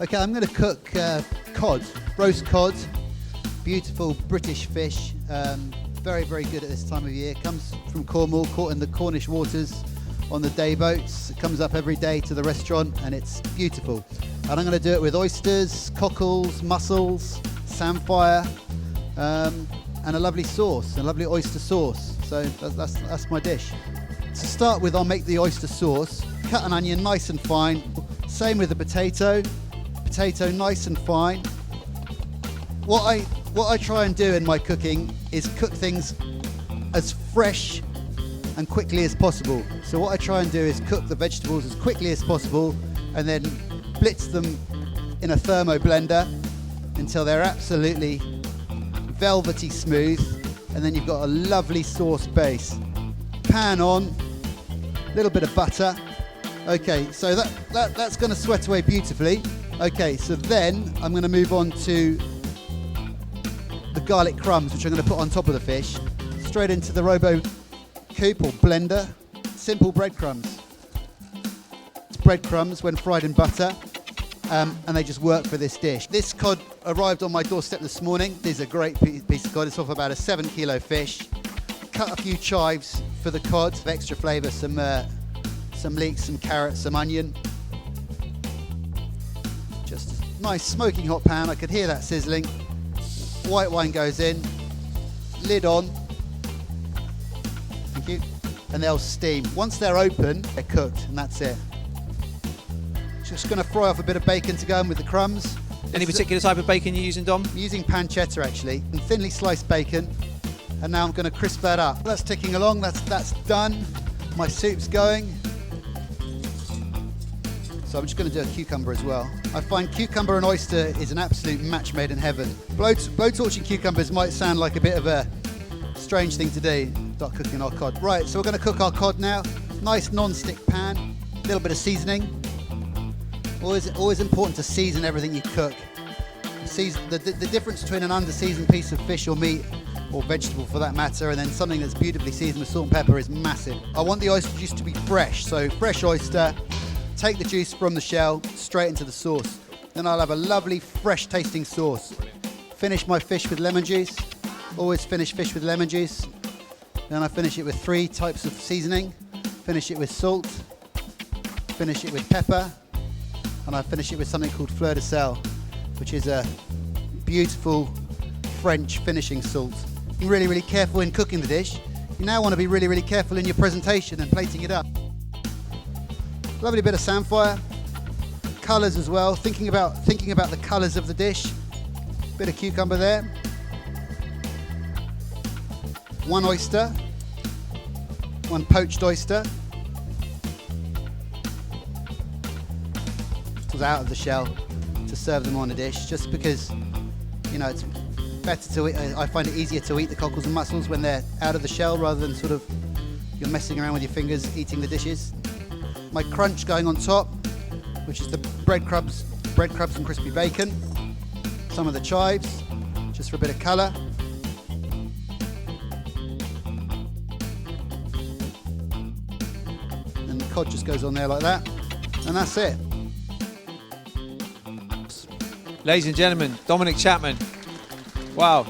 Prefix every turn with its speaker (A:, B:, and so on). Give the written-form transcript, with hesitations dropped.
A: Okay, I'm going to cook cod, roast cod, beautiful British fish, very, very good at this time of year. Comes from Cornwall, caught in the Cornish waters on the day boats. It comes up every day to the restaurant and it's beautiful. And I'm going to do it with oysters, cockles, mussels, samphire, and a lovely sauce, a lovely oyster sauce. So that's my dish. To start with, I'll make the oyster sauce. Cut an onion nice and fine. Same with the potato. Potato nice and fine. What I try and do in my cooking is cook things as fresh and quickly as possible. So what I try and do is cook the vegetables as quickly as possible and then blitz them in a thermo blender until they're absolutely velvety smooth, and then you've got a lovely sauce base. Pan on, a little bit of butter. Okay, so that's going to sweat away beautifully. Okay, so then I'm going to move on to the garlic crumbs, which I'm going to put on top of the fish, straight into the Robo Coupe or blender. Simple breadcrumbs. It's breadcrumbs when fried in butter, and they just work for this dish. This cod arrived on my doorstep this morning. This is a great piece of cod. It's off about a 7-kilo fish. Cut a few chives for the cod, extra flavour, some leeks, some carrots, some onion. Just a nice smoking hot pan. I could hear that sizzling. White wine goes in, lid on. Thank you. And they'll steam. Once they're open, they're cooked, and that's it. Just going to fry off a bit of bacon to go in with the crumbs.
B: Any particular type of bacon you're using, Dom?
A: I'm using pancetta actually, and thinly sliced bacon. And now I'm going to crisp that up. That's ticking along. That's done. My soup's going. So I'm just going to do a cucumber as well. I find cucumber and oyster is an absolute match made in heaven. Blowtorching cucumbers might sound like a bit of a strange thing to do. Start cooking our cod. Right, so we're going to cook our cod now. Nice non-stick pan, a little bit of seasoning. Always important to season everything you cook. The difference between an under-seasoned piece of fish or meat, or vegetable for that matter, and then something that's beautifully seasoned with salt and pepper is massive. I want the oyster juice to be fresh, so fresh oyster. Take the juice from the shell straight into the sauce. Then I'll have a lovely fresh tasting sauce. Finish my fish with lemon juice. Always finish fish with lemon juice. Then I finish it with 3 types of seasoning. Finish it with salt. Finish it with pepper. And I finish it with something called fleur de sel, which is a beautiful French finishing salt. Be really, really careful in cooking the dish. You now want to be really, really careful in your presentation and plating it up. Lovely bit of samphire, colours as well. Thinking about the colours of the dish. Bit of cucumber there. 1 oyster, 1 poached oyster. Just out of the shell to serve them on a dish, just because it's better to eat. I find it easier to eat the cockles and mussels when they're out of the shell rather than sort of you're messing around with your fingers eating the dishes. My crunch going on top, which is the breadcrumbs and crispy bacon. Some of the chives, just for a bit of colour. And the cod just goes on there like that. And that's it.
B: Ladies and gentlemen, Dominic Chapman. Wow.